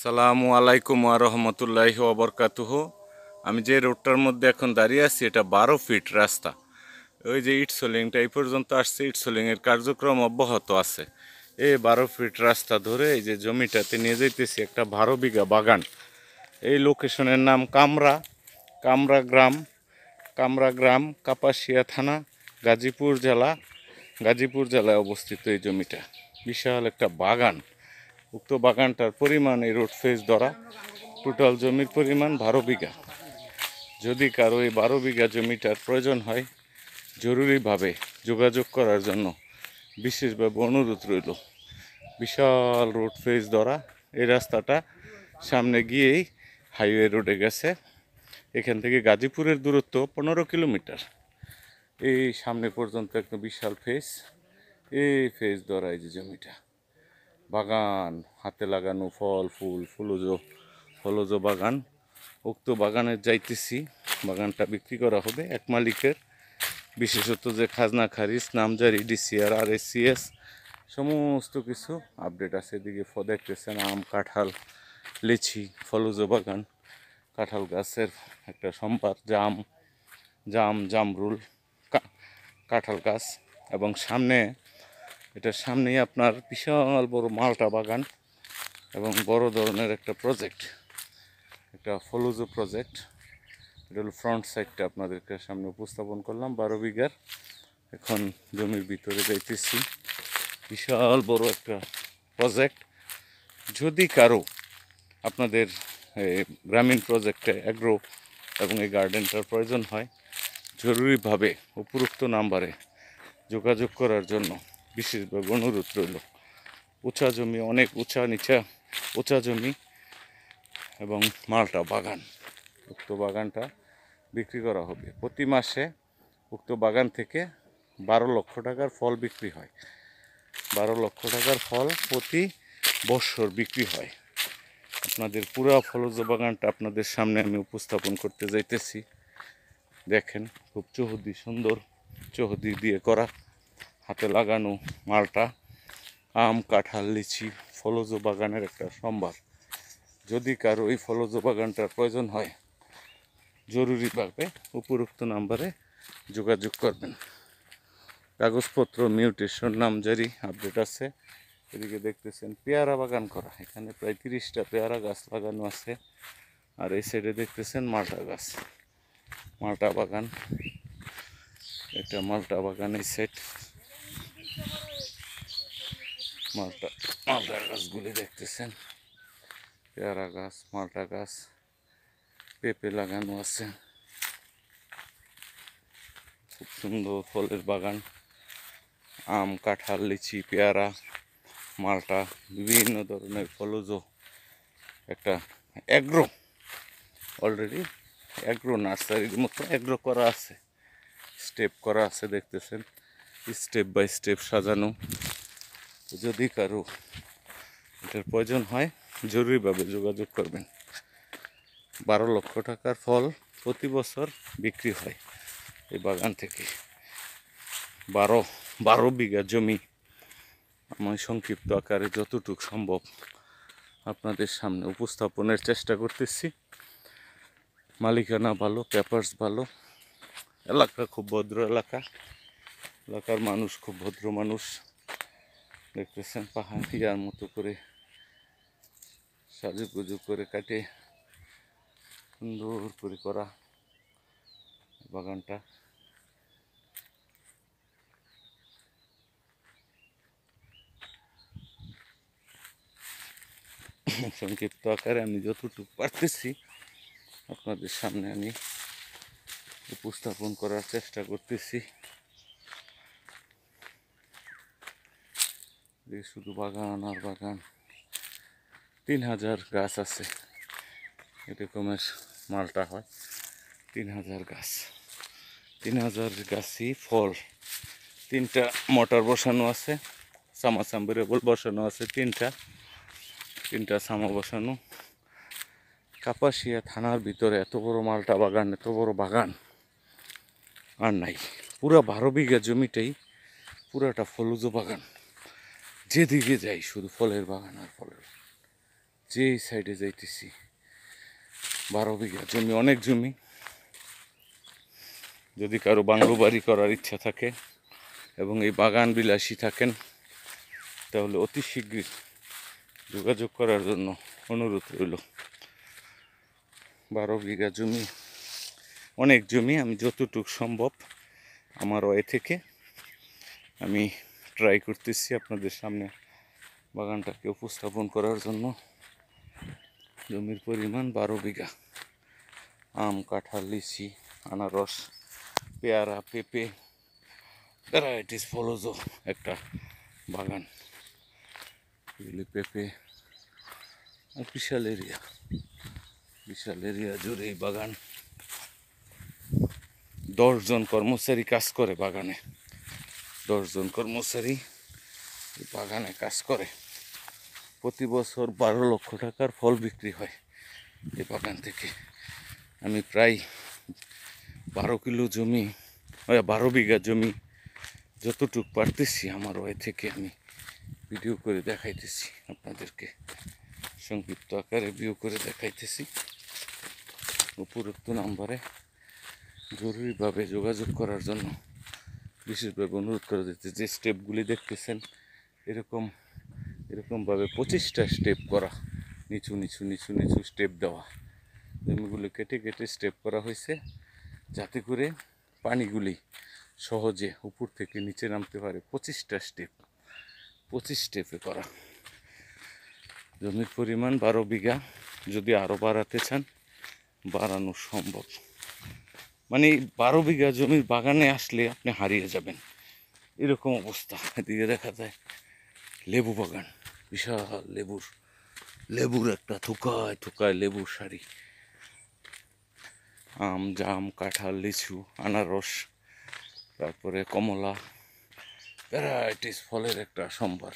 আসসালামু আলাইকুম ওয়া রাহমাতুল্লাহি ওয়া বারাকাতুহু। আমি যে রোডটার মধ্যে এখন দাঁড়িয়ে আছি এটা 12 ফিট রাস্তা। ওই যে ইট সোলিংটা এই পর্যন্ত আসছে, ইট সোলিংয়ের কার্যক্রম অব্যাহত আছে। এই 12 ফিট রাস্তা ধরে এই যে জমিটাতে নিয়ে যাইতেছি একটা 12 বিঘা বাগান। এই লোকেশনের নাম কামরা গ্রাম, কাপাসিয়া থানা, গাজীপুর জেলা। গাজীপুর জেলায় অবস্থিত এই জমিটা। বিশাল একটা বাগান। উক্ত বাগানটার পরিমাণ এই রোড ফেজ ধরা টোটাল জমির পরিমাণ 12 বিঘা। যদি কারো এই 12 বিঘা জমিটার প্রয়োজন হয় জরুরিভাবে যোগাযোগ করার জন্য বিশেষভাবে অনুরোধ রইল। বিশাল রোড ফেজ ধরা এই রাস্তাটা সামনে গিয়েই হাইওয়ে রোডে গেছে। এখান থেকে গাজীপুরের দূরত্ব 15 কিলোমিটার। এই সামনে পর্যন্ত একটা বিশাল ফেজ। এই ফেজ ধরা এই যে জমিটা বাগান, হাতে লাগানো ফল ফুল ফলজ বাগান। উক্ত বাগানে যাইতেছি, বাগানটা বিক্রি করা হবে এক মালিকের। বিশেষত যে খাজনা খারিজ, নামজারি, ডিসিআর, RSCS সমস্ত কিছু আপডেট আছে। এদিকে দেখতেছেন আম, কাঁঠাল, লিচি, ফলজ বাগান, কাঁঠাল গাছের একটা সম্ভার, জামরুল, কাঁঠাল গাছ এবং এটার সামনেই আপনার বিশাল বড় মালটা বাগান এবং বড় ধরনের একটা প্রজেক্ট, একটা ফলজ প্রজেক্ট। এটা হলো ফ্রন্ট সাইডটা আপনাদেরকে সামনে উপস্থাপন করলাম 12 বিঘার। এখন জমির ভিতরে যাইতেছি। বিশাল বড় একটা প্রজেক্ট। যদি কারো আপনাদের গ্রামীণ প্রজেক্টে অ্যাগ্রো এবং এই গার্ডেনটার প্রয়োজন হয় জরুরিভাবে উপরোক্ত নাম্বারে যোগাযোগ করার জন্য বিশেষভাবে অনুরোধ রইল। উঁচা জমি, অনেক উঁচা জমি এবং মালটা বাগান। উক্ত বাগানটা বিক্রি করা হবে। প্রতি মাসে উক্ত বাগান থেকে 12 লক্ষ টাকার ফল বিক্রি হয়। 12 লক্ষ টাকার ফল প্রতি বছর বিক্রি হয়। আপনাদের পুরো ফলজ বাগানটা আপনাদের সামনে আমি উপস্থাপন করতে যাইতেছি। দেখেন, খুব সুন্দর চৌহদি দিয়ে করা, হাতে লাগানো মালটা, আম, কাঁঠাল, লিচি, ফলজ বাগানের একটা সম্ভার। যদি কারো এই ফলজ বাগানটার প্রয়োজন হয় জরুরিভাবে উপরোক্ত নাম্বারে যোগাযোগ করবেন। কাগজপত্র, মিউটেশন, নামজারি আপডেট আছে। এদিকে দেখতেছেন পেয়ারা বাগান করা, এখানে প্রায় 30টা পেয়ারা গাছ লাগানো আছে। আর এই সাইডে দেখতেছেন মালটা বাগান, একটা মালটা বাগান। এই সাইড মালটা গাছগুলি দেখতেছেন, পেয়ারা গাছ, মালটা গাছ, পেঁপে লাগানো আছে। খুব সুন্দর ফলের বাগান, আম, কাঁঠাল, লিচি, পেয়ারা, মালটা, বিভিন্ন ধরনের ফলজ একটা অলরেডি অ্যাগ্রো নার্সারির মতো অ্যাগ্রো করা আছে, স্টেপ করা আছে। দেখতেছেন স্টেপ বাই স্টেপ সাজানো। যদি কারো এটার প্রয়োজন হয় জরুরিভাবে যোগাযোগ করবেন। 12 লক্ষ টাকার ফল প্রতি বছর বিক্রি হয় এই বাগান থেকে। 12 বিঘা জমি। আমি সংক্ষিপ্ত আকারে যতটুকু সম্ভব আপনাদের সামনে উপস্থাপনের চেষ্টা করতেছি। মালিকানা ভালো, পেপারস ভালো, এলাকা খুব ভদ্র এলাকার মানুষ খুব ভদ্র মানুষ। দেখতেছেন পাহাড়িয়ার মতো করে সাজুগুজু করে কাটে সুন্দর করে করা বাগানটা। সংক্ষিপ্ত আকারে আমি যতটুকু পারতেছি আপনাদের সামনে আমি উপস্থাপন করার চেষ্টা করতেছি। শুধু বাগান আর বাগান। 3000 গাছ আছে, এরকমের মালটা হয়। 3000 গাছ, 3000 গাছই ফল। 3টা মোটর বসানো আছে, সামাসাম্বরেবল বসানো আছে। 3টা সামা বসানো। কাপাসিয়া থানার ভিতরে এত বড় মালটা বাগান, এত বড় বাগান আর নাই। পুরা 12 বিঘা জমিটাই পুরাটা ফলজ বাগান। যেদিকে যাই শুধু ফলের বাগান আর ফলের। যে সাইডে যাইতেছি 12 বিঘা জমি, অনেক জমি। যদি কারো বাংলো বাড়ি করার ইচ্ছা থাকে এবং এই বাগান বিলাসী থাকেন, তাহলে অতি শীঘ্রই যোগাযোগ করার জন্য অনুরোধ রইল। 12 বিঘা জমি, অনেক জমি। আমি যতটুকু সম্ভব আমার ওয়ে থেকে আমি ট্রাই করতেছি আপনাদের সামনে বাগানটাকে উপস্থাপন করার জন্য। জমির পরিমাণ 12 বিঘা। আম, কাঁঠাল, লিচি, আনারস, পেয়ারা, পেঁপে, ভ্যারাইটিস ফলজ একটা বাগান। এগুলি পেঁপে, বিশাল এরিয়া জুড়ে এই বাগান। 10 জন কর্মচারী কাজ করে বাগানে। 10 জন কর্মচারী বাগানে কাজ করে। প্রতি বছর 12 লক্ষ টাকার ফল বিক্রি হয় এই বাগান থেকে। আমি প্রায় 12 কিলো জমি, 12 বিঘা জমি যতটুকু পারতেছি আমার ওই থেকে আমি ভিডিও করে দেখাইতেছি আপনাদেরকে, সংক্ষিপ্ত আকারে ভিডিও করে দেখাইতেছি। উপরোক্ত নাম্বারে জরুরিভাবে যোগাযোগ করার জন্য বিশেষভাবে অনুরোধ করে দিতে। যে স্টেপগুলি দেখতেছেন এরকমভাবে 25টা স্টেপ করা, নিচু নিচু নিচু নিচু স্টেপ দেওয়া। জমিগুলো কেটে কেটে স্টেপ করা হয়েছে যাতে করে পানিগুলি সহজে উপর থেকে নিচে নামতে পারে। 25টা স্টেপ, 25 স্টেপে করা। জমির পরিমাণ 12 বিঘা। যদি আরও বাড়াতে চান বাড়ানো সম্ভব। মানে 12 বিঘা জমির বাগানে আসলে আপনি হারিয়ে যাবেন, এরকম অবস্থা। এদিকে দেখা যায় লেবু বাগান, বিশাল লেবুর একটা থুকায় থুকায় লেবুর সারি। আম, জাম, কাঁঠাল, লিচু, আনারস, তারপরে কমলা, ভ্যারাইটিস ফলের একটা সম্ভার।